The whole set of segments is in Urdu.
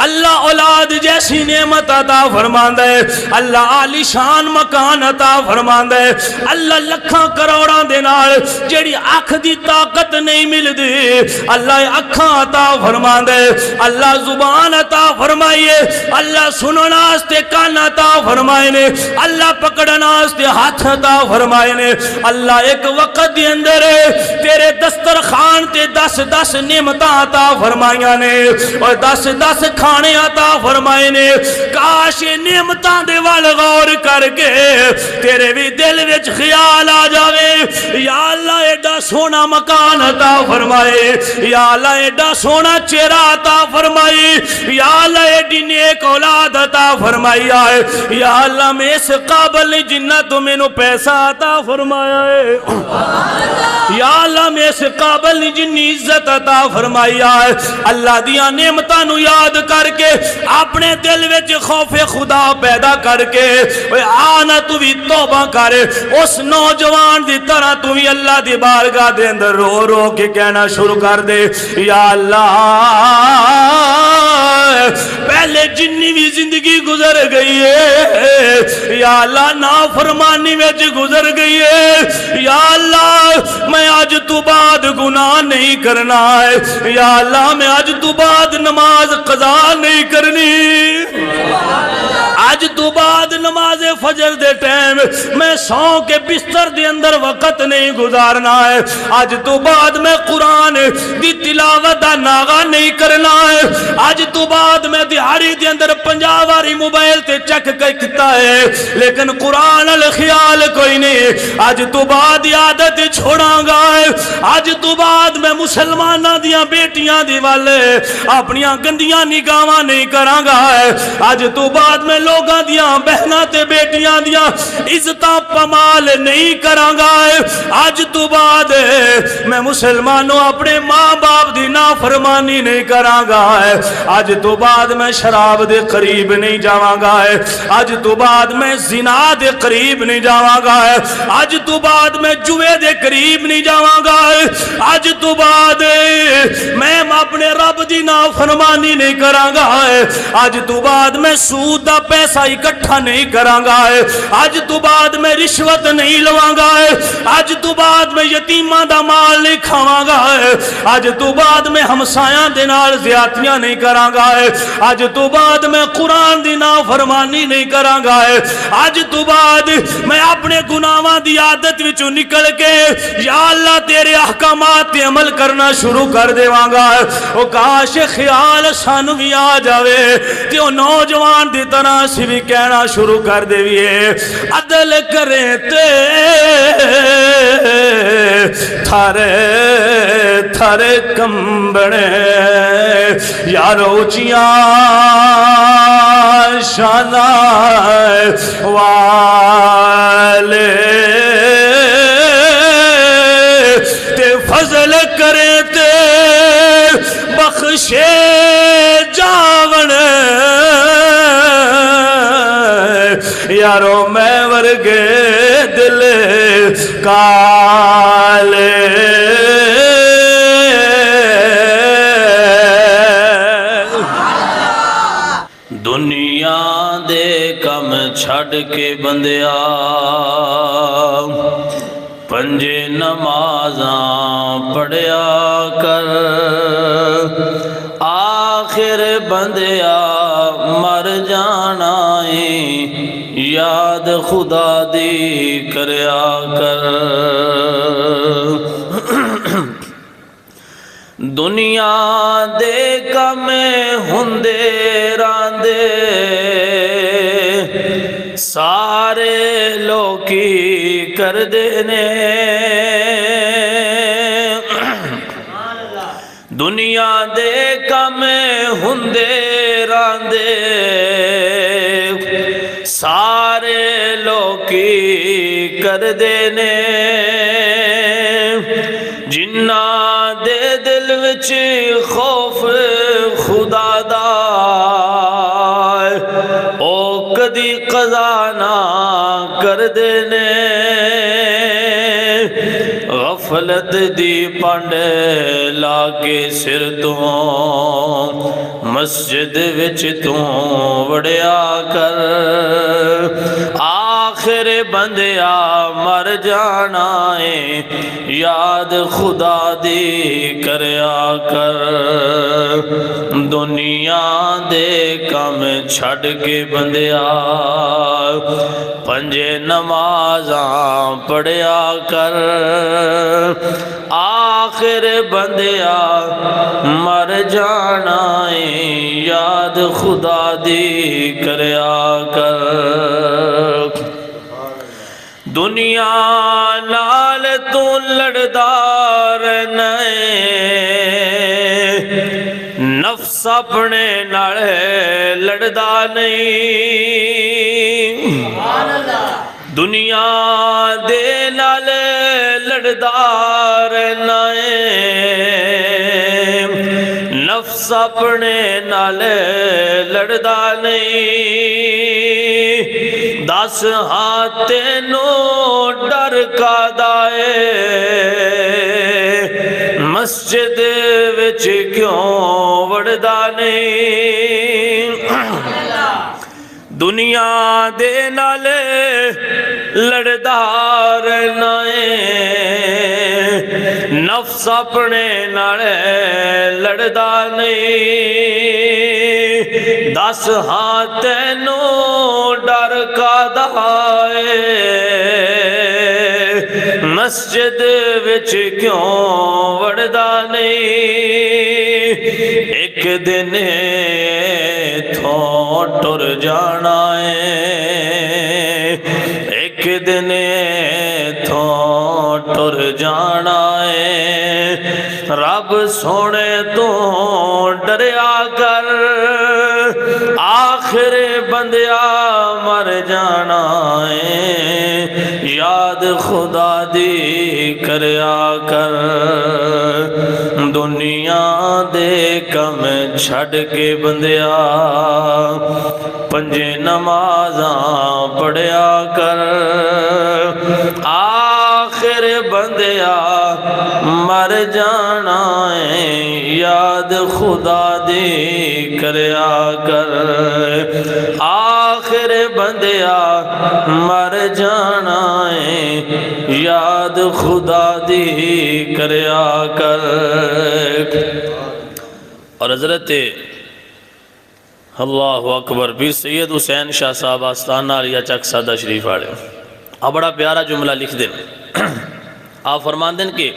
اللہ اولاد جیسی نعمت عطا فرماندا ہے، اللہ عالی شان مکان عطا فرماندا ہے، اللہ لکھاں کروڑاں دے نال جیڑی اکھ دی طاقت نہیں ملدی اللہ اکھاں عطا فرماندا ہے، اللہ زبان عطا فرمائیے، اللہ سنن واسطے کان عطا فرمائے نے، اللہ پکڑن واسطے ہاتھ عطا فرمائے نے، اللہ ایک وقت دے اندر تیرے دسترخوان تے 10 نعمتاں عطا فرمائیاں نے اور 10 کھانے عطا فرمائے نے۔ کاش نعمتاں دے وال غور کر کے تیرے بھی دل وچ خیال آ جاوے، یا اللہ ایڈا سونا مکان عطا فرمائے، یا اللہ ایڈا سونا چہرہ عطا فرمائے، یا اللہ ایڈی نیک اولاد عطا فرمائی آئے، یا اللہ میں اس قابل نہیں جنہ تو میں نو پیسہ عطا فرمایا ہے، یا اللہ میں اس قابل نہیں جنی عزت عطا فرمائی آئے۔ اللہ دیا نعمتاں نو یاد کر کے اپنے دل وچ خوف خدا پیدا کر کے آنا تو بھی توبہ کر، اس نوجوان دی طرح تو بھی اللہ دی بارگاہ دے اندر رو رو کے کہنا شروع کر دے، یا اللہ پہلے جنی بھی زندگی گزر گئی ہے، یا اللہ نافرمانی میں گزر گئی ہے، یا اللہ میں آج تو بعد گناہ نہیں کرنا ہے، یا اللہ میں آج تو بعد نماز قضا نہیں کرنی، آج تو بعد نماز فجر دے ٹائم میں سو کے بستر دے اندر وقت نہیں گزارنا ہے، آج تو بعد میں قرآن دی تلاوت دا ناغا نہیں کرنا ہے، آج تو بعد میں دیہاری دے اندر 50 باری موبائل تے چک کے کتا ہے لیکن قرآن الخیال کوئی نہیں، آج تو بعد عادت چھوڑاں گا ہے، آج تو بعد میں مسلمانہ دیاں بیٹیاں دی والے اپنیاں گندیاں نگاواں نہیں کراں گا ہے، آج تو بعد میں لوگاں دیاں بہناں تے بیٹیاں دیاں عزتاں پمال نہیں کراں گا ہے، آج تو بعد میں مسلمانوں اپنے ماں باپ دی نافرمانی نہیں کراں گا ہے، آج تو بعد میں شراب دے قریب نہیں جاواں گا ہے، آج تو بعد میں زنا دے قریب نہیں جاواں گا ہے، آج تو بعد میں جوے دے قریب نہیں جاواں گا ہے، آج تو بعد میں اپنے رب دی نافرمانی نہیں کراں گا ہے، آج تو بعد میں سود دا پیسہ اکٹھا نہیں کراں گا ہے، آج تو بعد میں رشوت نہیں لواں گا ہے، آج تو بعد میں یتیماں دا مال نہیں کھاواں گا ہے، آج تو بعد میں ہمسایاں دے نال زیادتیاں نہیں کراں گا ہے، آج تو بعد میں قرآن دی نافرمانی نہیں کراں گا ہے، آج تو بعد میں اپنے گناہاں دی عادت وچوں نکل کے یا اللہ تیرے احکامات تے عمل کرنا شروع کر دیواں گا۔ او کاش خیال سانو بھی آ جاوے تے او نوجوان دی طرح سی بھی کہنا شروع کر دیویے، عدل کریں تے تھارے تھارے کمبڑے یارو چیاں شانہ والے تے فضل کرے تے بخشے جاون یارو میں ورگے دل کالے دنیا دے کم چھڑ کے بندیا پنجے نمازاں پڑھیا کر، آخر بندیا مر جانا یاد خدا دی کریا کر، دنیا دے کم ہندے راندے سارے لوکی کر دینے، دنیا دے کم ہندے راندے سارے لوکی کر دینے، جنہ دے دل وچ خوف خدا دا او کدی قضا نہ کر دینے، غفلت دی پانڈ لا کے سر تو مسجد وچ تو وڑیا کر آخر بندیا مر جانا ہے یاد خدا دی کریا کر دنیا دے کم چھڑ کے بندیا پنجے نمازاں پڑھیا کر آخر بندیا مر جانا ہے یاد خدا دی کریا کر دنیا نال تو لڑدار نئے نفس اپنے نال لڑدا نہیں دنیا دے نال لڑدار نئے نفس اپنے نال لڑدا نہیں دس ہاں تینوں ڈر کا دائے مسجد وچ کیوں وڑدا نہیں دنیا دے نال لڑدار نائے نفس اپنے نال لڑدا نہیں دس ہاں تینوں ڈر کا دائے مسجد وچ کیوں وڑدا نہیں ایک دن تھوں ٹر جانا ہے ایک دن تھوں ٹر جانا ہے رب سونے تو ڈریا کر آخر بندیا مر جانا ہے یاد خدا دی کریا کر دنیا دے کم چھڑ کے بندیا پنجے نمازاں پڑھیا کر آخر بندیا مر جانا ہے یاد خدا دی کریا کر آخر بندیا مر جانا ہے یاد خدا دی کریا کر اور حضرت اللہ اکبر بھی سید حسین شاہ صاحب آستانہ علیہ چک سادہ شریف آڑے آپ بڑا پیارا جملہ لکھ دیں آپ فرمان دیں کہ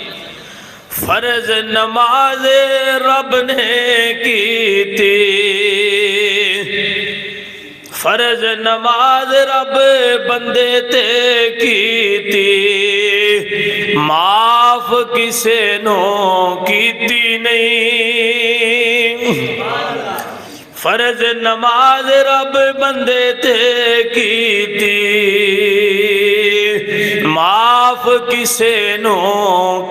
فرض نماز رب نے کی تھی فرض نماز رب بندے تے کی تھی معاف کسے نو کیتی نہیں فرض نماز رب بندے تے کی تھی معاف کسے نو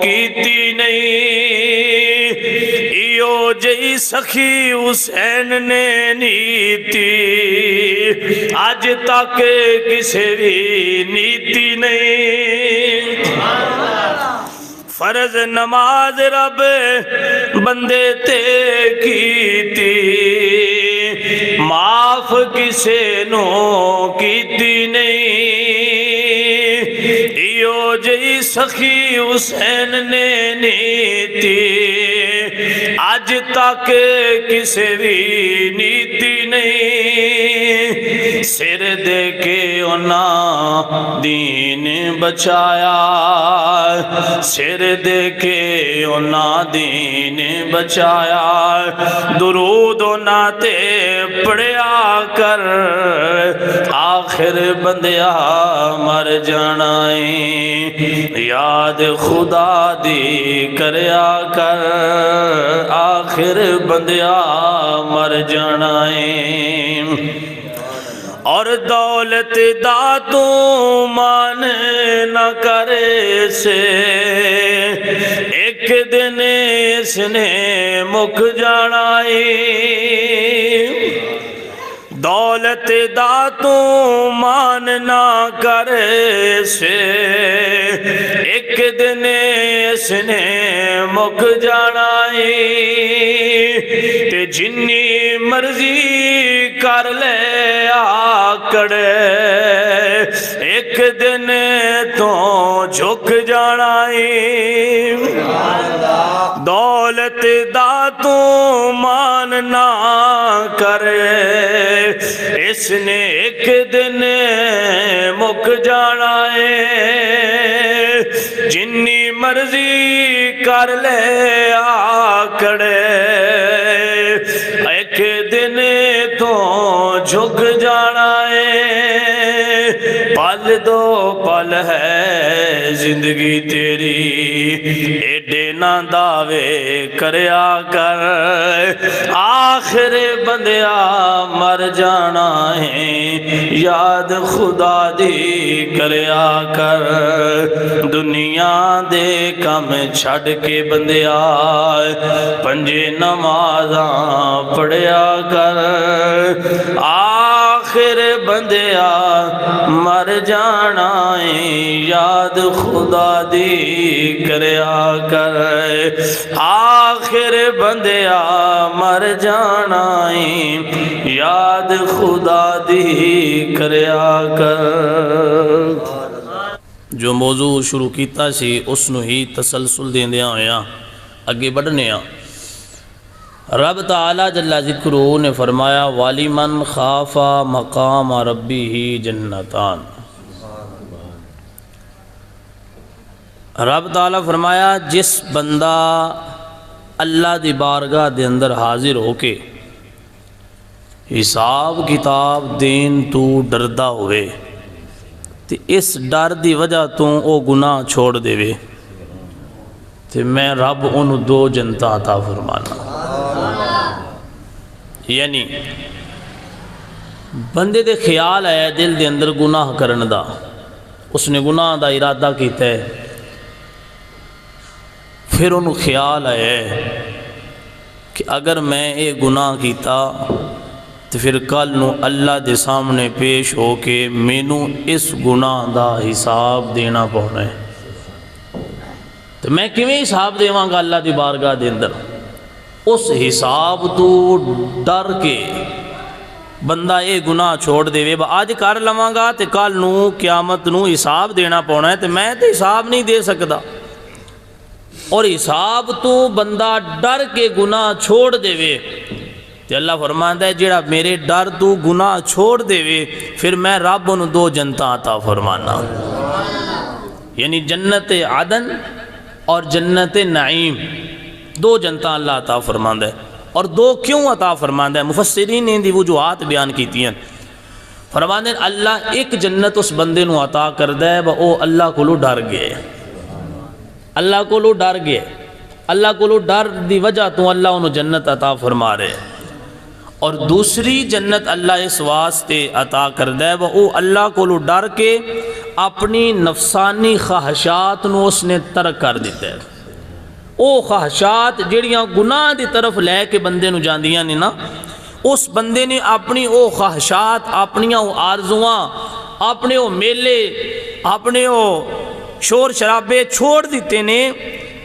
کیتی نہیں ایو جئی سخی حسین نے نیتی آج تک کسے بھی نیتی نہیں فرض نماز رب بندے تے کیتی معاف کسے نو کیتی نہیں ایو جئی سخی حسین نے نیتی آج تک کسے بھی نیتی نہیں سر دے کے انہاں دین بچایا سر دے کے انہاں دین بچایا درود انہاں تے پڑھیا کر آخر بندیا مر جانا یاد خدا دی کریا کر آخر بندیا مر جانا اور دولت دا تو مان نہ کرے سے ایک دن اس نے مک جانا دولت دا تو مان نہ کرے سے ایک ایک دن اس نے مک جانا تے جنی مرضی کر لے آکڑے ایک دن تو جھک جانا دولت دا تو مان نہ کرے اس نے ایک دن مک جانا جنی مرضی کر لے آکڑے ایک دن تو جھک جانا پل دو پل ہے زندگی تیری ایڈے نہ دعوے کریا کر آخر بندیا مر جانا ہے یاد خدا دی کریا کر دنیا دے کم چھڑ کے بندیا پنجے نمازاں پڑھیا کر آخر بندیا مر جانا یاد خدا دی کریا کر آخر بندیا مر جانا یاد خدا دی کریا کر جو موضوع شروع کیتا سی اس نو ہی تسلسل دیندیاں ہویا اگے بڑھنے رب تعالی جل ذکرہ نے فرمایا وَلِمَنْ خَافَ مَقَامَ رَبِّهِ جنتان رب تعالی فرمایا جس بندہ اللہ دی بارگاہ دے اندر حاضر ہو کے حساب کتاب دین تو ڈردہ ہوئے تے اس ڈر دی وجہ تو او گناہ چھوڑ دے وے تے میں رب انہوں دو جنتا عطا فرمانا یعنی بندے دے خیال ہے دل دے اندر گناہ کرن دا اس نے گناہ دا ارادہ کیتا ہے پھر انہوں خیال ہے کہ اگر میں یہ گناہ کیتا تو پھر کل نو اللہ دے سامنے پیش ہو کے مینوں اس گناہ دا حساب دینا پڑنا ہے تو میں کیویں حساب دیواں گا اللہ دی بارگاہ دے اندر اس حساب تو ڈر کے بندہ یہ گناہ چھوڑ دے وے آج کر لواں گا تے کل نو قیامت نو حساب دینا پڑنا ہے تے میں تے حساب نہیں دے سکدا اور حساب تو بندہ ڈر کے گناہ چھوڑ دے وے تے اللہ فرماندا ہے جڑا میرے ڈر تو گناہ چھوڑ دے وے پھر میں رب انہوں دو جنتا عطا فرمانا یعنی جنت عدن اور جنت نعیم دو جنتا اللہ عطا فرماندا ہے اور دو کیوں عطا فرماندا ہے مفسرین نے دی وجوہات بیان کیتی ہیں فرماندے اللہ ایک جنت اس بندے نو عطا کردا ہے او اللہ کولو ڈر گئے اللہ کولو ڈر گئے اللہ کولو ڈر دی وجہ تو اللہ انہوں جنت عطا فرما رہے اور دوسری جنت اللہ اس واسطے عطا کردا ہے او اللہ کولو ڈر کے اپنی نفسانی خواہشات نو اس نے ترک کر دیتا ہے او خواہشات جڑیاں گناہ دی طرف لے کے بندے نو جاندیاں نے نا اس بندے نے اپنی او خواہشات اپنیاں او آرزواں اپنے او میلے اپنے او شور شرابے چھوڑ دیتے نے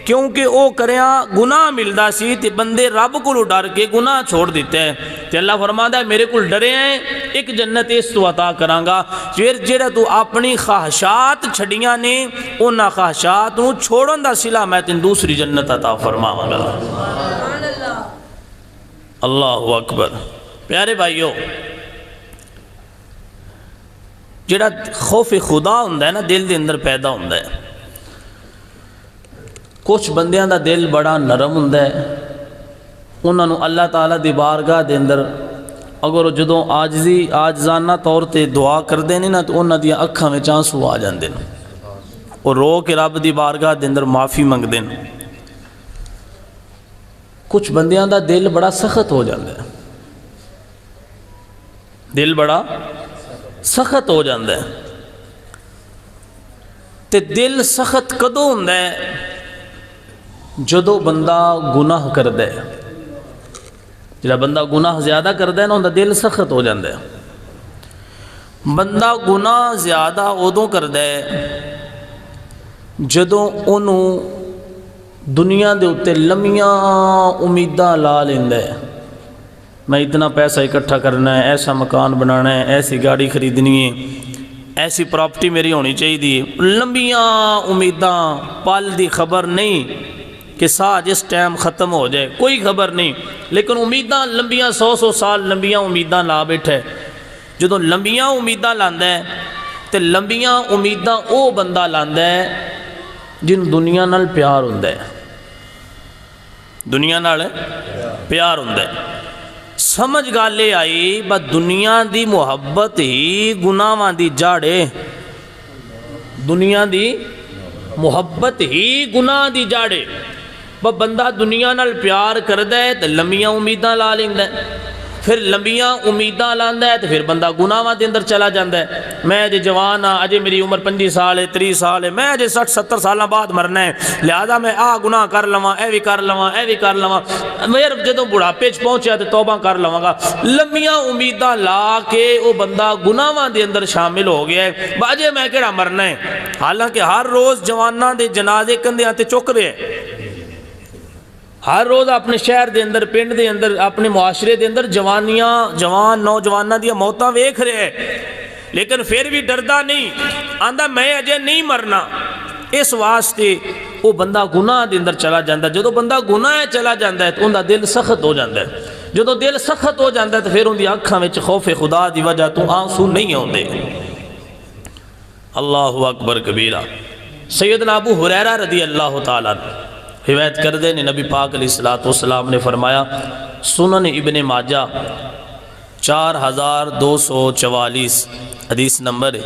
کیونکہ او کریاں گناہ ملدا سی تے بندے رب کو ڈر کے گناہ چھوڑ دیتے ہیں تے اللہ فرماتا ہے میرے کو ڈرے ہیں ایک جنت اس تو عطا کرانگا پھر جڑا تو اپنی خواہشات چھڑیاں نے انہاں خواہشات نو چھوڑن دا صلہ میں تین دوسری جنت عطا فرماواں گا اللہ اکبر پیارے بھائیو جڑا خوف خدا ہوندا ہے نا دل دے اندر پیدا ہوندا ہے کچھ بندیاں دا دل بڑا نرم ہوندا ہے انہاں نو اللہ تعالیٰ دی بارگاہ دے اندر اگر جدوں آجزانہ طور تے دعا کردے نے نا تو انہاں دی اکھاں وچ آنسو آ جاندے نے اور رو کے رب دی بارگاہ دے اندر معافی منگدے نے کچھ بندیاں دا دل بڑا سخت ہو جاندے ہے دل بڑا سخت ہو جاندے ہے تے دل سخت کدوں ہوندا ہے جدو بندہ گناہ کردے جڑا بندہ گناہ زیادہ کردے نا اندہ دل سخت ہو جاندے بندہ گناہ زیادہ ادوں کردے جدوں انہوں دنیا دے اتے لمیاں امیداں لا لیندا ہے، میں اتنا پیسہ اکٹھا کرنا ہے، ایسا مکان بنانا ہے، ایسی گاڑی خریدنی ہے، ایسی پراپرٹی میری ہونی چاہیے، لمبیاں امیداں، پل دی خبر نہیں کہ سا جس ٹائم ختم ہو جائے، کوئی خبر نہیں، لیکن امیداں لمبیاں 100 سال لمبیاں امیداں لا بیٹھے۔ جدوں لمبیاں امیداں لاندا ہے تے لمبیاں امیداں او بندہ لاندا ہے جن دنیا نال پیار ہوندا ہے، دنیا نال پیار ہوندا ہے۔ سمجھ گالے آئی با دنیا دی محبت ہی گناہاں دی جڑ ہے، دنیا دی محبت ہی گناہ دی جڑ ہے۔ بندہ دنیا نال پیار کردا ہے تے لمبیاں امیداں لا لیندا ہے، پھر لمبیاں امیداں لاندا ہے تے پھر بندہ گناہاں دے اندر چلا جاندا ہے۔ میں اجے جوان ہاں، اجے میری عمر 25 سال ہے، 30 سال ہے، میں اجے 60-70 سالاں بعد مرنا ہے، لہذا میں گناہ کر لواں، اے بھی کر لواں، اے بھی کر لواں، میں جدوں بڑھاپے چ پہنچیا تے توبہ کر لواں گا۔ لمبیاں امیداں لا کے او بندہ گناہاں دے اندر شامل ہو گیا ہے، باجے میں کیڑا مرنا ہے، حالانکہ ہر روز جواناں دے جنازے کندھیاں تے چک رہے ہیں، ہر روز اپنے شہر دے اندر، پنڈ دے اندر، اپنے معاشرے دے اندر جوان نوجواناں دیا موتاں ویکھ رہے ہیں، لیکن پھر بھی ڈردا نہیں، آندا میں اجے نہیں مرنا۔ اس واسطے وہ بندہ گناہ دے اندر چلا جاندہ ہے۔ جدو بندہ گناہ چلا جاندہ ہے تو ان دا دل سخت ہو جاندہ ہے، جدو دل سخت ہو جاندہ ہے تو پھر ان دی آنکھاں وچ خوف خدا دی وجہ تو آنسو نہیں ہوندے۔ اللہ اکبر کبیرہ۔ سیدنا ابو ہریرہ رضی اللہ تعالیٰ روایت کر دے نبی پاک علیہ السلام نے فرمایا، سنن ابن ماجہ 4244 حدیث نمبر ہے،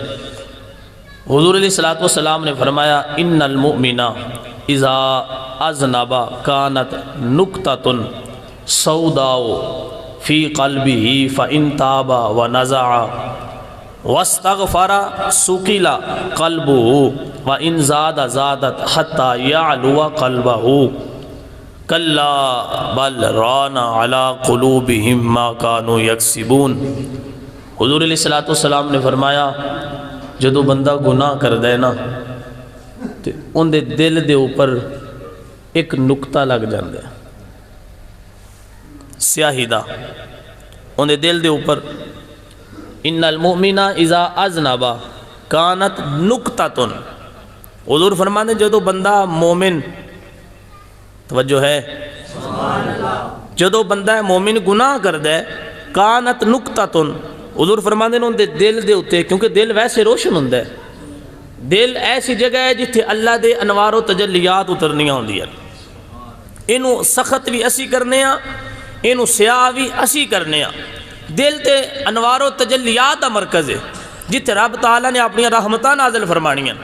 حضور علیہ السلام نے فرمایا، ان المؤمن اذا اذنب کانت نکتۃ سوداء فی قلبہ فان تاب ونزع واستغفر سقل قلبه وان زاد زادت حتى يعلو قلبه کلا بل ران علی قلوبہم ما کانوا یکسبون۔ حضور علیہ السلام نے فرمایا، جدو بندہ گناہ کر دے نا تو ان دے دل دے اوپر ایک نکتہ لگ جاندے، سیاہی دا، ان دے دل دے اوپر، ان المؤمن اذا اذنب کانت نکتۃ، حضور فرمانے جدو بندہ مومن، توجہ ہے، جدو بندہ مومن گناہ کر دے، کانت نکتۃ، حضور فرمانے ان دے دل دے ہوتے، کیونکہ دل ویسے روشن ہوندہ ہے، دل ایسی جگہ ہے جتھے اللہ دے انوار و تجلیات اترنیاں ہوندی ہیں، انہوں سخت بھی اسی کرنے ہیں، انہوں سیاہ بھی اسی کرنے ہیں۔ دل تے انوار و تجلیات دا مرکز ہے جتھے رب تعالیٰ نے اپنی رحمتہ نازل فرمانی ہیں،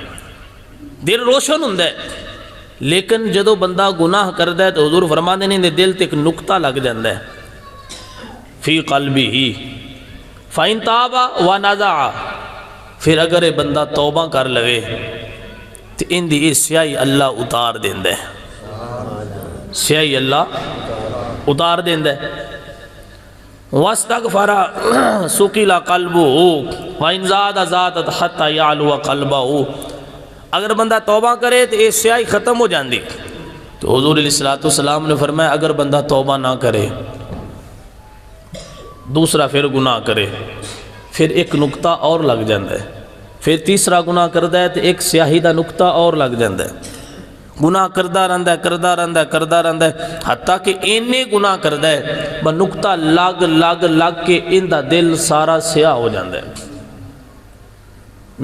دل روشن ہوندہ ہے، لیکن جدو بندہ گناہ کردہ ہے تو حضور فرمانے نے دل تے ایک نکتہ لگ جاندہ ہے، فی قلبی ہی فَإِن تَابَ وَنَزَعَ، پھر اگر بندہ توبہ کر لوے تو ان دی سیاہی اللہ اتار دیندہ ہے، سیاہی اللہ اتار دیندہ ہے۔ وَاسْتَغْفَرَ سُقِلَ قَلْبُهُ وَإِن زَادَ زَادَتْ حَتَّى يَعْلُوَ قَلْبَهُ، اگر بندہ توبہ کرے تو یہ سیاہی ختم ہو جاندی۔ تو حضور علیہ السلام نے فرمایا، اگر بندہ توبہ نہ کرے، دوسرا پھر گناہ کرے، پھر ایک نکتہ اور لگ جاندہ ہے، پھر تیسرا گناہ کردہ ہے تو ایک سیاہی دا نکتہ اور لگ جاندہ ہے، گناہ کردہ رہندہ ہے، کردہ رہندہ ہے، حتیٰ کہ اینے گناہ کردہ ہے با نکتہ لگ کے ان دا دل سارا سیاہ ہو جاندہ ہے۔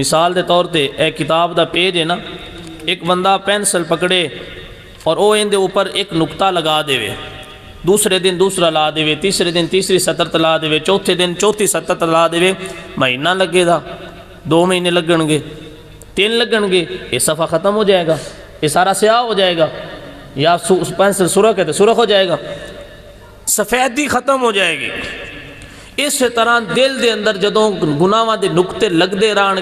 مثال دے طور تے ایک کتاب دا پیج ہے نا، ایک بندہ پینسل پکڑے اور او ان دے اوپر ایک نکتہ لگا دے وے، دوسرے دن دوسرا لا دے وے، تیسرے دن تیسری سطر تلا دے وے، چوتھے دن چوتھی سطر تلا دے وے، مہینہ لگے دا، 2 مہینے لگن گے، 3 لگن گے، یہ صفحہ ختم ہو جائے گا، یہ سارا سیاہ ہو جائے گا، یا پینسل سرخ ہے تو سرخ ہو جائے گا، سفیدی ختم ہو جائے گی۔ اس طرح دل دے اندر جدوں گناہاں دے نکتے لگدے رہن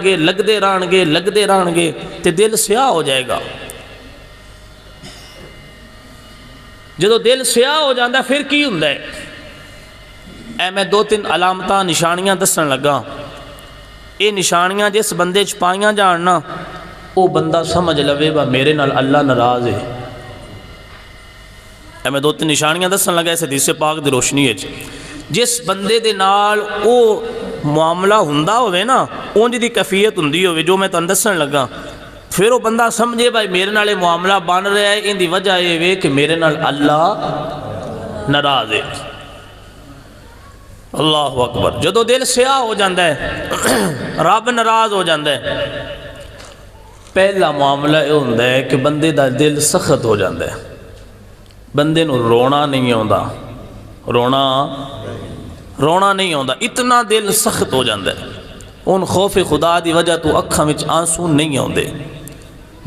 گے تے دل سیاہ ہو جائے گا۔ جدوں دل سیاہ ہو جاندہ پھر کی ہوندہ ہے؟ اے میں 2-3 علامتاں نشانیاں دسن لگا، یہ نشانیاں جس بندے چ پائیاں جاننا وہ بندہ سمجھ لوے با میرے نال اللہ ناراض ہے. میں دو تین نشانیاں دسن لگا اس حدیث پاک دی روشنی وچ. جس بندے دے نال او معاملہ ہوندا ہوئے نا اونج دی کیفیت ہوندی ہوئے جو میں تانوں دسن لگا, پھر وہ بندہ سمجھے بھائی میرے نال معاملہ بن رہا ہے, ان دی وجہ یہ وے کہ میرے نال اللہ ناراض ہے. اللہ اکبر. جدو دل سیاہ ہو جاندہ ہے رب ناراض ہو جاندہ ہے, پہلا معاملہ یہ ہوندہ ہے کہ بندے دا دل سخت ہو جاندہ ہے. بندے نو رونا نہیں ہوندا, رونا نہیں ہوندا, اتنا دل سخت ہو جاندہ ہے. ان خوف خدا دی وجہ تو اکھاں وچ آنسو نہیں ہوندے.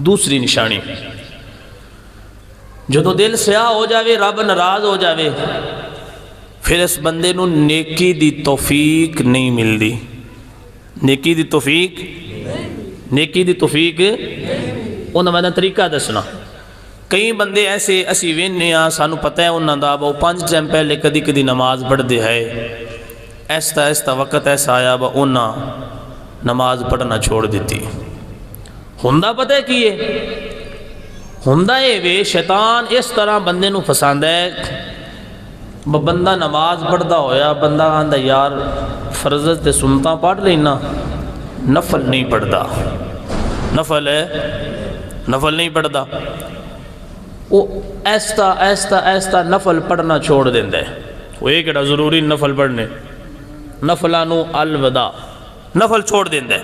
دوسری نشانی, جدو دل سیاہ ہو جاوے رب ناراض ہو جاوے, پھر اس بندے نو نیکی دی توفیق نہیں ملدی. نیکی دی توفیق انہاں میں طریقہ دسنا. کئی بندے ایسے اسی وینے ہاں سانو پتہ ہے انہاں دا وہ 5 ٹائم پہلے کدی نماز پڑھ دے ہے, ایستا وقت ایسا آیا با انہاں نماز پڑھنا چھوڑ دیتی. ہندہ پتہ ہے کیے ہندہ اے وے شیطان اس طرح بندے نو فساندہ ہے. بندہ نماز پڑھدا ہویا بندہ آندہ یار فرض تے سنتا پڑھ لینا, نفل نہیں پڑھدا, نفل نہیں پڑھدا. وہ ایستا نفل پڑھنا چھوڑ دیندے ہے. وہ ایک ایڈا ضروری نفل پڑھنے, نفلانو الوداع, نفل چھوڑ دیندے ہے.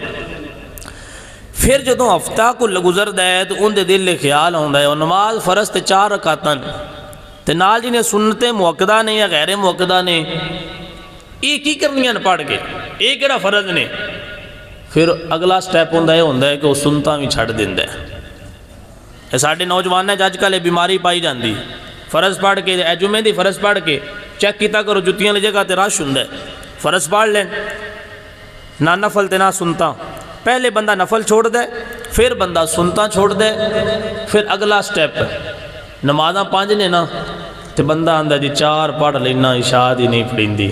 پھر جدوں ہفتہ کو گزر دے تو ان دے دل لے خیال ہوندہ ہے وہ نماز فرض تے 4 رکعتاں تے نال جنہیں سنتے موقدہ نے یا غیر موقدہ نے ایک ہی کرنیاں پڑھ کے ایک ایڑا فرض نے. پھر اگلا سٹیپ ہوندہ ہے کہ وہ سنتا بھی چھڑ دیندہ ہے. یہ ساڑھے نوجوان ہے جاج کالے بیماری پائی جاندی, فرض پڑھ کے جمعے دی فرض پڑھ کے چیک کیتا کرو جتیاں لے جگہ تے رش ہوندہ ہے, فرض پڑھ لیں نہ نفل تے نہ سنتا. پہلے بندہ نفل چھوڑ دے, پھر بندہ سنتا چھوڑ دے, پھر اگلا سٹیپ نمازاں 5 نے نا تے بندہ آندہ جی 4 پڑھ لینا عشاء دی نہیں پڑھیں دی,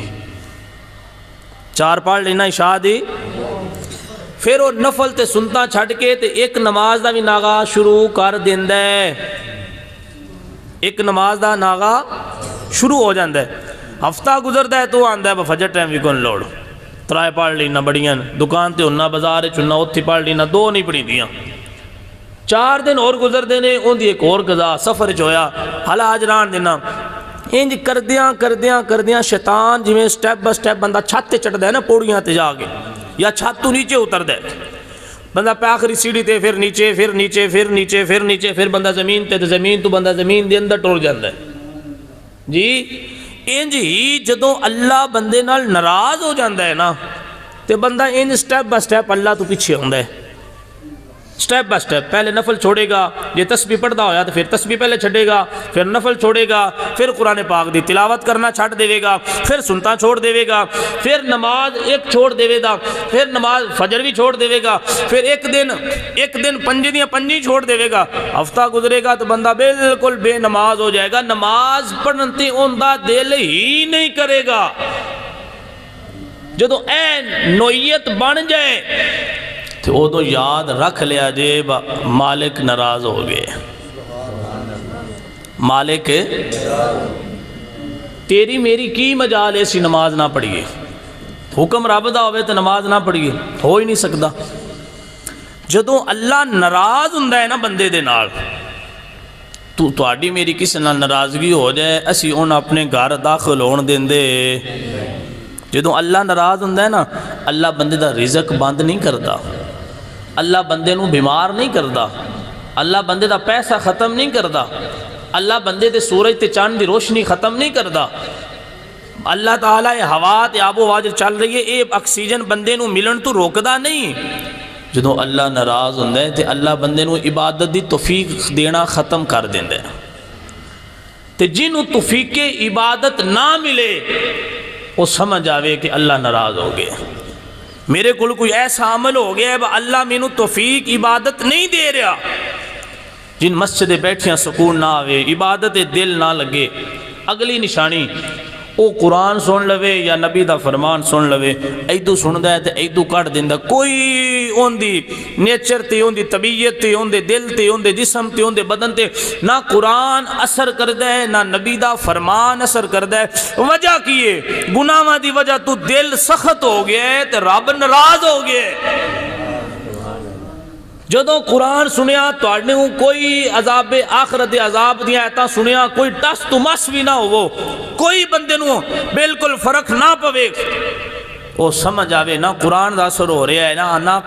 4 پڑھ لینا عشاء دی. پھر وہ نفل تے سنتا چھڑ کے تے ایک نماز دا بھی ناغا شروع کر دیندہ ہے, ایک نماز دا ناغا شروع ہو جاندہ ہے. ہفتہ گزردہ ہے تو آندہ ہے فجر ٹائم بھی کون لوڑ 3 پڑھ لینا بڑیاں, دکان تے ہونا بازار چننا اتھی پڑھ لینا 2 نہیں پڑھی دیاں. 4 دن اور گزر دینے ان دی ایک اور قضا سفر چویا حالا حاجران دینا. انج کردیاں شیطان جویں سٹیپ با سٹیپ بندہ چھت تے چڑھ دے نا پوڑیاں تے جا کے یا چھت تو نیچے اتر دے, بندہ پہ آخری سیڑھی تے پھر نیچے پھر بندہ زمین تے زمین تو بندہ زمین دے اندر ٹور جاندہ ہے. جی انج ہی جدوں اللہ بندے نال ناراض ہو جاندہ ہے نا تے بندہ انج سٹیپ با سٹیپ اللہ تو پیچھے ہوندہ ہے. سٹیپ با سٹیپ پہلے نفل چھوڑے گا, یہ تسبیح پڑھدا ہویا تو پھر تسبیح پہلے چھڑے گا, پھر نفل چھوڑے گا, پھر قرآن پاک دی تلاوت کرنا چھڑ دے گا, پھر سنتا چھوڑ دے گا, پھر نماز ایک چھوڑ دے گا, پھر نماز فجر بھی چھوڑ دے گا, پھر ایک دن 5 دیاں 5 چھوڑ دے گا. ہفتہ گزرے گا تو بندہ بالکل بے نماز ہو جائے گا, نماز پڑھنتے اوندا دل ہی نہیں کرے گا. جدو این نوعیت بن جائے تو ادو یاد رکھ لیا جے مالک ناراض ہو گئے. مالک تیری میری کی مجال ایسی نماز نہ پڑھیے, حکم رب دا ہوئے تو نماز نہ پڑھیے, ہو ہی نہیں سکتا. جدو اللہ ناراض ہوندہ ہے نا بندے دے نال تو تہاڈی میری کسی نال ناراضگی ہو جائے اسی ان اپنے گھر داخل ہون دیندے. جدو اللہ ناراض ہوندہ ہے نا اللہ بندے دا رزق بند نہیں کرتا, اللہ بندے نو بیمار نہیں کرتا, اللہ بندے دا پیسہ ختم نہیں کرتا, اللہ بندے دے سورج تے چاند دی روشنی ختم نہیں کرتا. اللہ تعالیٰ یہ ہوا تے آب و ہوا چل رہی ہے اے آکسیجن بندے نو ملن تو روکدا نہیں. جدو اللہ ناراض ہوندہ ہے تے اللہ بندے نو عبادت دی توفیق دینا ختم کر دیندے ہیں. تے جنہوں توفیق عبادت نہ ملے وہ سمجھ آوے کہ اللہ ناراض ہو گئے. میرے کل کوئی ایسا عمل ہو گیا ہے اللہ میں نو توفیق عبادت نہیں دے رہا. جن مسجد بیٹھیاں سکون نہ آوے, عبادت دل نہ لگے. اگلی نشانی وہ قرآن سن لوے یا نبی دا فرمان سن لوے، ایدو سندا ہے تے ایدو کٹ دیندا، کوئی اون دی نیچر تے، اون دی طبیعت تے، اون دے دل تے، اون دے جسم تے، اون دے بدن تے نہ قرآن اثر کردا ہے نہ نبی دا فرمان اثر کردا ہے۔ وجہ کی ہے؟ گناہاں دی وجہ تو دل سخت ہو گیا ہے تے رب ناراض ہو گیا ہے۔ جدوں قرآن سنیا تواڈے کوئی عذاب آخرت دے عذاب دیاں آیتاں سنیا، کوئی ٹس تو مس بھی نہ ہو، کوئی بندے نو بالکل فرق نہ پوے، وہ سمجھ آوے نہ قرآن دا اثر ہو رہا ہے، نہ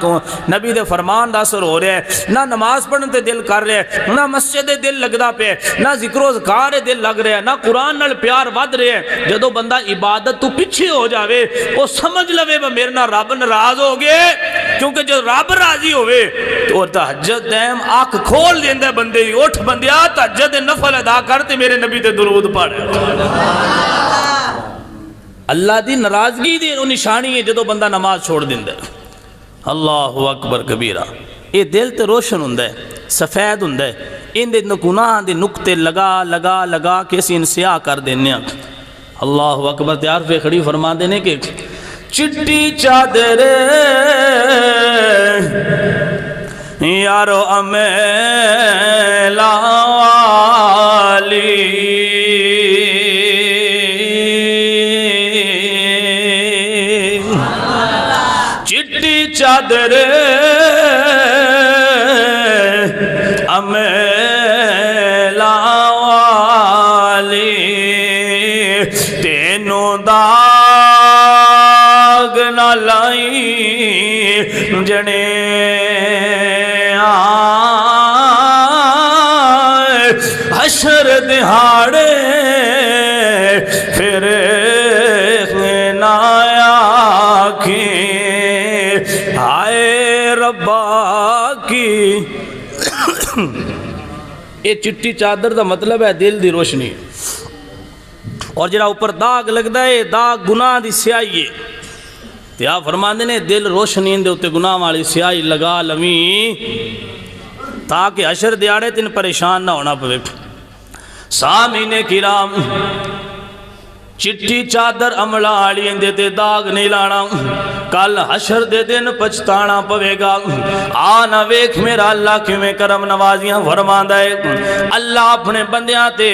نبی دے فرمان دا اثر ہو رہا ہے، نہ نماز پڑھنے تے دل کر رہا ہے، نہ مسجد دل لگدا پہ، نہ ذکر و ذکار دل لگ رہا ہے، نہ قرآن نال پیار ود رہا ہے۔ جدوں بندہ عبادت تو پیچھے ہو جاوے، وہ سمجھ لوے با میرے نال رب ناراض ہو گئے، کیونکہ جب رب راضی ہوئے تو تہجد دائم آنکھ کھول دیندے بندے، اٹھ بندیا تہجد نفل ادا کرتے میرے نبی تے درود پڑھ۔ اللہ دی ناراضگی دی نشانی ہے جدو بندہ نماز چھوڑ دیندے۔ اللہ اکبر کبیرہ، یہ دل تے روشن ہوندے، سفید ہوندے، ان دے گناہ دے نقطے لگا لگا لگا کے اسی انسیاہ کر دینے۔ اللہ اکبر، تیار پہ کھڑی فرما دینے کہ چٹی چادر یارو امیلا والی، چادر امیلا والی، تینوں داغ نہ لائی جنے آئے حشر دہاڑے، پھر نہ آکھیں آئے ربا کی۔ یہ چٹی چادر دا مطلب ہے دل دی روشنی، اور جڑا اوپر داغ لگدا ہے داغ گناہ دی سیاہی ہے، تے آپ فرماندے نے دل روشنی دے اوتے گناہ والی سیاہی لگا لویں تاکہ حشر دیاڑے تین پریشان نہ ہونا پوے۔ سامعین کرام، چٹی چادر عملہ آڑی اندے تے داغ نہیں لانا، کل حشر دے دن پچھتانا پوے گا۔ آنا ویکھ میرا اللہ کیوں میں کرم نوازیاں فرماندہ ہے، اللہ اپنے بندیاں تے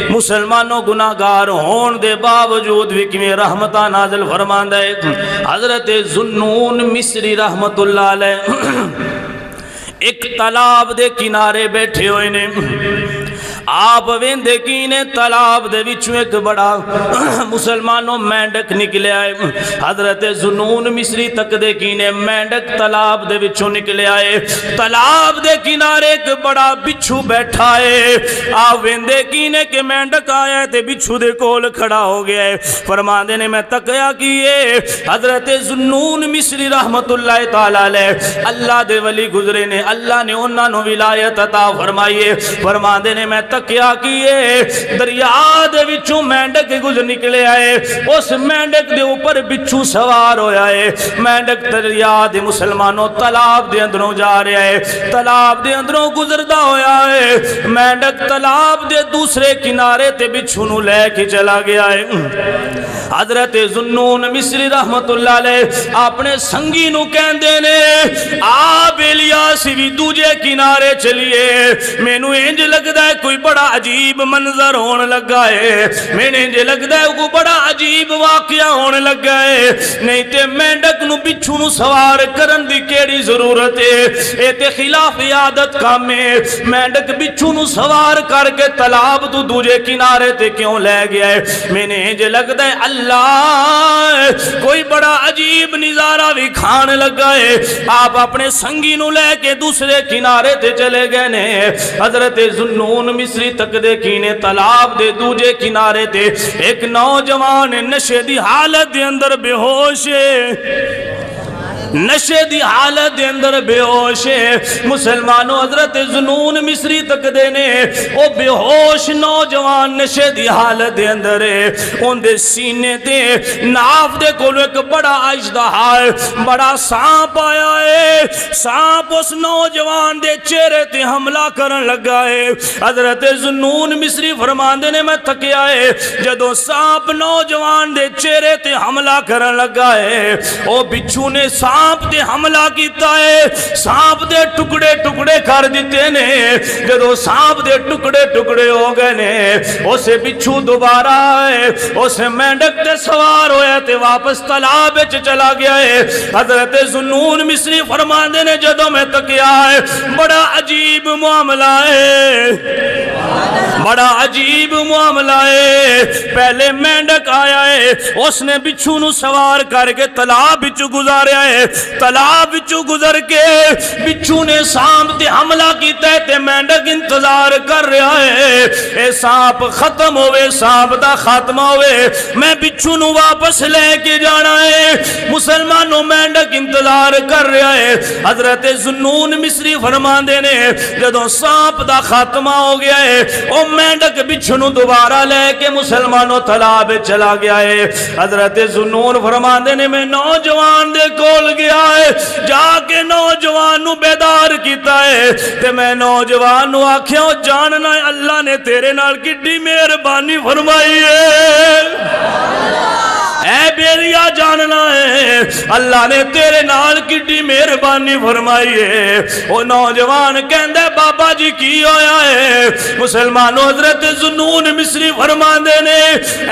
مسلمانوں گناہگار ہون دے باوجود بھی کیوں رحمتہ نازل فرماندہ ہے۔ حضرت ذوالنون مصری رحمت اللہ علیہ ایک تالاب دے کنارے بیٹھے ہوئے نے، آپ ویندے کینے تالاب دے وچوں ایک بڑا مسلمانوں مینڈک نکلے آئے۔ حضرت ذوالنون مصری تک دے کینے مینڈک تالاب دے وچوں نکلے آئے، تالاب دے کنارے ایک بڑا بچھو بیٹھا ہے۔ آپ ویندے کینے کہ مینڈک آیا ہے تے بچھو دے کول کھڑا ہو گیا ہے۔ فرماندے نے میں تکیا کیے، حضرت ذوالنون مصری رحمت اللہ تعالیٰ علیہ اللہ دے ولی گزرے نے، اللہ نے انہاں نو ولایت عطا فرمائیے۔ فرماندے نے میں تکیا کیے، دریا دے وچوں مینڈک گزر نکلے آئے، اس مینڈک دے اوپر بچھو سوار ہویا ہے۔ مینڈک دریا دے مسلمانوں تالاب دے اندروں جا رہے ہیں، تالاب دے اندروں گزردہ ہویا ہے۔ مینڈک تالاب دے دوسرے کنارے تے بچھو نو لے کے چلا گیا ہے۔ حضرت ذوالنون مصری رحمت اللہ علیہ اپنے سنگی نو کہندے نے، آپ الیاس بھی دوجے کنارے چلیے، میں نو انج لگدا ہے کوئی بڑا عجیب منظر ہونے لگا ہے، میں نے انج لگدا ہے کوئی بڑا عجیب واقعہ ہونے لگا ہے، نہیں تے مینڈک نو بچھو نو سوار کرن دی کیڑی ضرورت ہے، اے تے خلاف عادت کام ہے۔ مینڈک بچھو نو سوار کر کے تالاب تو دوجے کنارے تے کیوں لے گیا ہے؟ میں نے انج لگدا ہے اللہ کوئی بڑا عجیب نظارہ بھی کھان لگا ہے۔ آپ اپنے سنگی نو لے کے دوسرے کنارے تے چلے گئے نے۔ حضرت ذوالنون مصری تک دے کینے تالاب دے دوجے کنارے تے ایک نوجوان نشے دی حالت دے اندر بے ہوش ہے۔ نشے دی حالت دے اندر بے ہوش ہے مسلمانوں حضرت ذنون مصری تک دے نے او بے ہوش نوجوان نشے دی حالت دے اندر ہے ان دے سینے دے ناف دے کولو ایک بڑا اژدہا ہے بڑا سانپ آیا ہے سانپ اس نوجوان دے چہرے تے حملہ کرن لگا ہے حضرت ذنون مصری فرماندے نے میں تھکیا ہے جدوں سانپ نوجوان دے چہرے تے حملہ کرن لگا ہے او بچھو نے سانپ تے حملہ کیتا ہے سانپ دے ٹکڑے ٹکڑے کر دیتے نے جدو سانپ دے ٹکڑے ٹکڑے ہو گئے نے اسے بچھو دوبارہ آئے اسے مینڈک تے سوار ہویا تے واپس تالاب وچ چلا گیا ہے حضرت ذنون مصری فرماندے نے جدو میں تکیا ہے بڑا عجیب معاملہ ہے بڑا عجیب معاملہ ہے پہلے مینڈک آیا ہے اس نے بچھو نو سوار کر کے تالاب بچھو گزاریا ہے تالاب بچھو گزر کے بچھو نے سانپ تے حملہ کیتا ہے تے مینڈک انتظار کر رہا ہے اے سانپ ختم ہوئے سانپ دا خاتمہ ہوئے میں بچھو نو واپس لے کے جانا ہے مسلمانوں مینڈک انتظار کر رہا ہے حضرت ذنون مصری فرماندے نے جدوں سانپ دا خاتمہ ہو گیا ہے او مینڈک بچھو نو دوبارہ لے کے مسلمانوں تالاب چلا گیا ہے حضرت ذنون فرماندے نے میں نوجوان دے کول گیا ہے جا کے نوجوان نو بیدار کیتا ہے تے میں نوجوان نو آکھیا جاننا ہے اللہ نے تیرے نال کڈی مہربانی فرمائی ہے اے بیریا جاننا ہے اللہ نے تیرے نال کڈی مہربانی فرمائی ہے وہ نوجوان کہندے بابا جی کی ہویا ہے مسلمانوں حضرت ذنون مصری فرماندے نے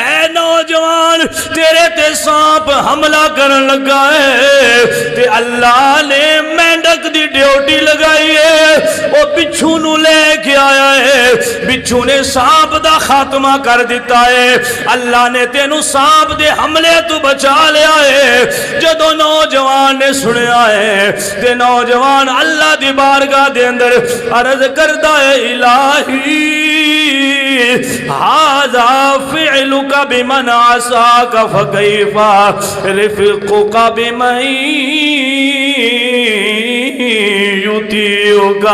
اے نوجوان تیرے تے سانپ حملہ کرن لگا ہے تے اللہ نے مینڈک دی ڈیوٹی لگائی ہے وہ بچھو نو لے کے آیا ہے بچھو نے سانپ دا خاتمہ کر دیتا ہے اللہ نے تینو سانپ دے حملے تو بچا لیا ہے جدو نوجوان نے سنیا ہے تے نوجوان اللہ دی بارگاہ دے اندر عرض کردہ ہے الہی هذا فعلك بمن عصاك فكيف رفقك بمن يطيعك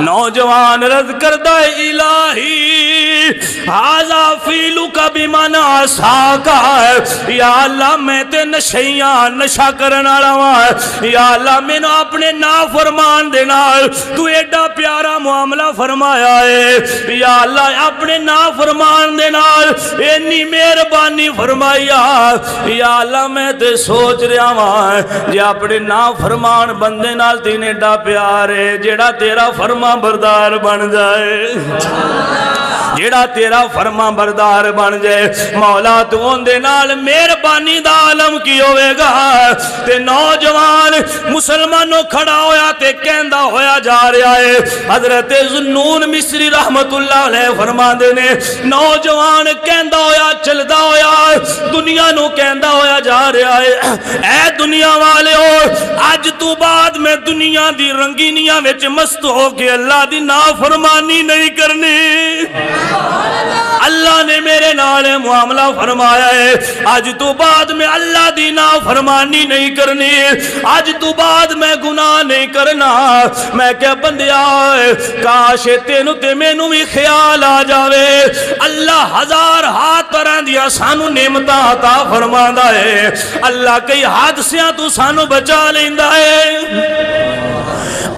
نوجوان عرض کردہ ہے الہی هذا فعلك بمن عصاك یا اللہ میں تے نشیاں نشہ کرن والا وا یا اللہ مینوں اپنے نافرمان دے نال تو ایڈا پیارا معاملہ فرمایا ہے یا اللہ اپنے نافرمان دے نال اتنی مہربانی فرمایا یا اللہ میں تے سوچ رہا وا جے اپنے نافرمان بندے نال تین ایڈا پیار ہے جیڑا تیرا فرما بردار بن جائے جیڑا تیرا فرما بردار بن جائے مولا تو اندے نال مہربانی دا عالم کی ہوئے گا تے نوجوان مسلمانوں کھڑا ہویا تے کہندہ ہویا جا رہا ہے حضرت ذنون مصری رحمت اللہ علیہ فرما دینے نوجوان کہندہ ہویا چلدہ ہویا دنیا نو کہندہ ہویا جا رہا ہے اے دنیا والے ہو آج تو بعد میں دنیا دی رنگینیاں وچ مست ہو کے اللہ دی نافرمانی نہیں کرنی اللہ نے میرے نال معاملہ فرمایا ہے آج تو بعد میں اللہ دی نافرمانی نہیں کرنی آج تو بعد میں گناہ نہیں کرنا میں کیا بندیا کاش تینو تے مینوں بھی خیال آ جاوے اللہ ہزار ہاتھ طرح دیا سانو نعمتاں عطا فرماندا ہے اللہ کئی حادثیاں تو سانو بچا لیندا ہے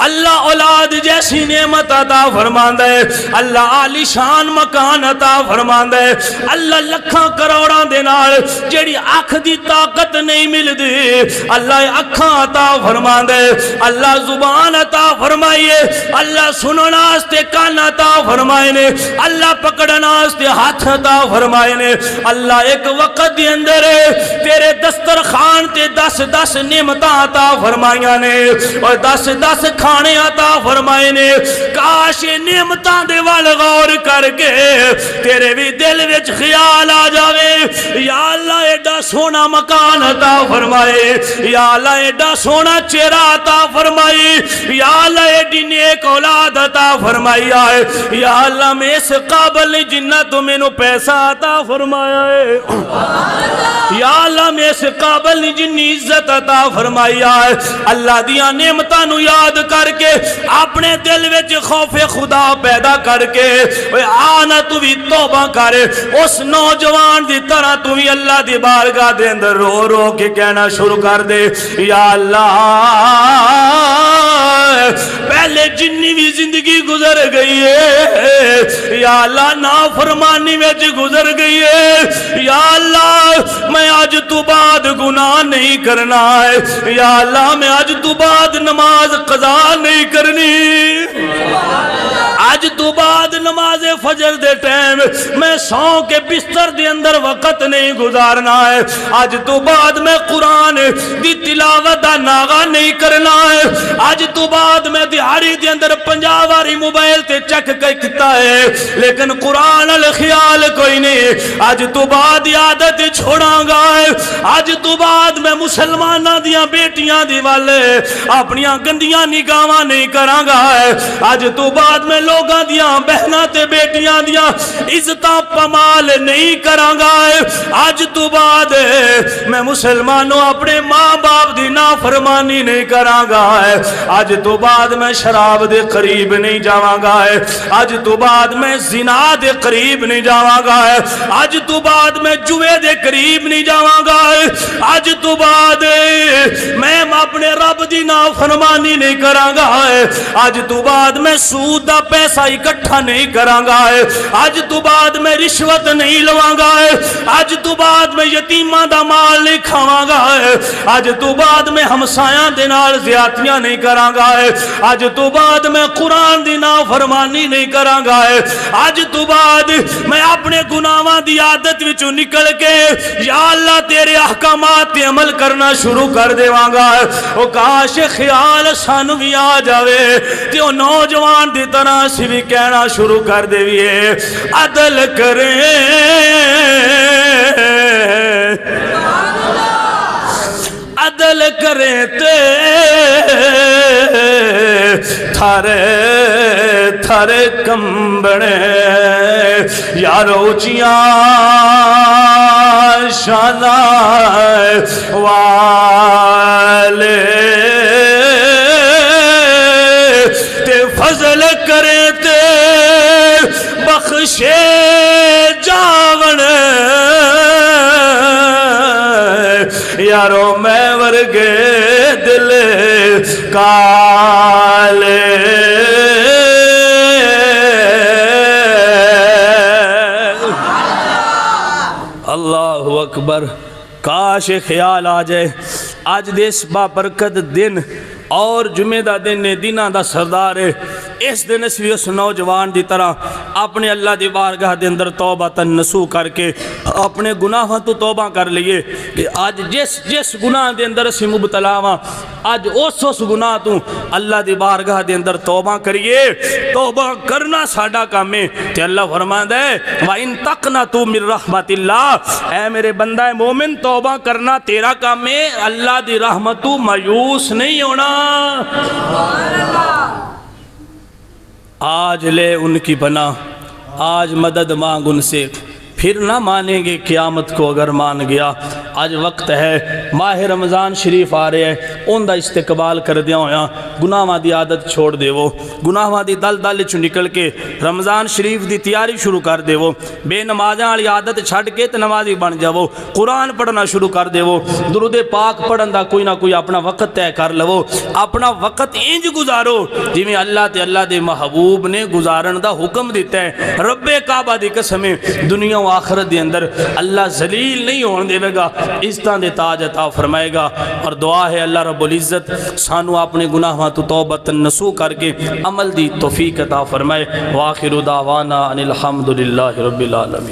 اللہ اولاد جیسی نعمت عطا فرماندا ہے اللہ عالی شان مکان عطا فرماندا ہے اللہ لکھاں کروڑاں دے نال جیڑی اکھ دی طاقت نہیں ملدی اللہ اکھاں عطا فرماندا ہے اللہ زبان عطا فرمائیے اللہ سنن واسطے کان عطا فرمائے نے اللہ پکڑن واسطے ہاتھ عطا فرمائے نے اللہ ایک وقت دے اندر تیرے دسترخوان تے 10 نعمتاں عطا فرمائیاں نے اور 10 کھانے عطا فرمائے نے کاش نعمتاں دے وال غور کر کے تیرے بھی دل وچ خیال آ جاوے یا اللہ ایڈا سونا مکان عطا فرمائے یا اللہ ایڈا سونا چہرہ عطا فرمائے یا اللہ ایڈی نیک اولاد عطا فرمائی ہے یا اللہ میں اس قابل نہیں جنہ تو میں نو پیسہ عطا فرمایا ہے یا اللہ میں اس قابل نہیں جنہ کنی عزت عطا فرمائی ہے اللہ دیاں نعمتاں نو یاد کر کے اپنے دل وچ خوف خدا پیدا کر کے آنا تو بھی توبہ کر اس نوجوان دی طرح تو بھی اللہ دی بارگاہ دے اندر رو رو کے کہنا شروع کر دے یا اللہ پہلے جنی بھی زندگی گزر گئی ہے یا اللہ نافرمانی میں گزر گئی ہے یا اللہ میں آج تو بعد گناہ نہیں کرنا ہے یا اللہ میں آج تو بعد نماز قضا نہیں کرنی آج تو بعد نماز فجر دے ٹائم میں سو کے بستر دے اندر وقت نہیں گزارنا ہے آج تو بعد میں قرآن دی تلاوت دا ناغا نہیں کرنا ہے آج تو بعد میں دیہاری دے اندر 50 واری موبائل تے چک کے کتا ہے لیکن قرآن الخیال کوئی نہیں آج تو بعد عادت چھوڑاں گا ہے آج تو بعد میں مسلمانہ دیاں بیٹیاں دی والے اپنیاں گندیاں نگاواں نہیں کراں گا ہے آج تو بعد میں لوگاں دیاں بہناں تے بیٹیاں دیاں عزتاں پمال نہیں کراں گا ہے آج تو بعد میں مسلمانوں اپنے ماں باپ دی نافرمانی نہیں کراں گا ہے آج تو بعد میں شراب دے قریب نہیں جاواں گا ہے آج تو بعد میں زنا دے قریب نہیں جاواں گا ہے آج تو بعد میں جوے دے قریب نہیں جاواں گا ہے آج تو بعد میں اپنے رب دی نافرمانی نہیں کراں گا ہے آج تو بعد میں سود دا پیسہ اکٹھا نہیں کراں گا ہے آج تو بعد میں رشوت نہیں لواں گا ہے آج تو بعد میں یتیماں دا مال نہیں کھاواں گا ہے آج تو بعد میں ہمسایاں دے نال زیادتیاں نہیں کراں گا ہے آج تو بعد میں قرآن دی نافرمانی نہیں کراں گا ہے آج تو بعد میں اپنے گناہاں دی عادت وچوں نکل کے یا اللہ تیرے احکامات تے عمل کرنا شروع کر دیواں گا او کاش خیال سانو بھی آ جاوے تے او نوجوان دی طرح سی بھی کہنا شروع کر دیویے عدل کریں عدل کریں تے تھارے تھارے کمبڑے یارو اونچیاں شانہ والے تے فضل کریں تے بخشے جاون یارو میں ورگے دل کالے اللہ اکبر کاش خیال آ جائے آج دیس با برکت دن اور جمعہ دا دن نے دینہ دا سردار ہے اس دن اس بھی اس نوجوان دی طرح اپنے اللہ دی بارگاہ دے اندر توبہ نسو کر کے اپنے گناہاں تو توبہ کر لیے کہ آج جس گناہ دے اندر اسی مبتلا ہاں آج اس گناہ تو اللہ دی بارگاہ دے اندر توبہ کریے توبہ کرنا ساڑا کام ہے کہ اللہ فرماتا ہے وَإِن تَقْنَتُوا مِن رَحْمَتِ اللَّهِ اے میرے بندہ مومن توبہ کرنا تیرا کام ہے اللہ دی رحمتو مایوس نہیں ہونا آج لے ان کی پناہ آج مدد مانگ ان سے پھر نہ مانیں گے قیامت کو اگر مان گیا آج وقت ہے ماہ رمضان شریف آ رہے ہیں ان دا استقبال کر دیا ہویا گناہاں دی عادت چھوڑ دے وہ گناہاں دی دل دل چو نکل کے رمضان شریف دی تیاری شروع کر دے وہ بے نمازاں والی عادت چھڑ کے تے نمازی بن جاؤ قرآن پڑھنا شروع کر دے وہ درود پاک پڑھن دا کوئی نہ کوئی اپنا وقت طے کر لو اپنا وقت انج گزارو جی میں اللہ تے اللہ دے محبوب نے گزارن دا حکم دیتا ہے رب کعبہ دی قسم دنیا و آخرت دے اندر اللہ ذلیل نہیں ہون دے گا عزتاں دے تاج عطا فرمائے گا اور دعا ہے اللہ رب العزت سانو اپنے گناہاں تو توبت نسو کر کے عمل دی توفیق عطا فرمائے وآخر دعوانا ان الحمدللہ رب العالمین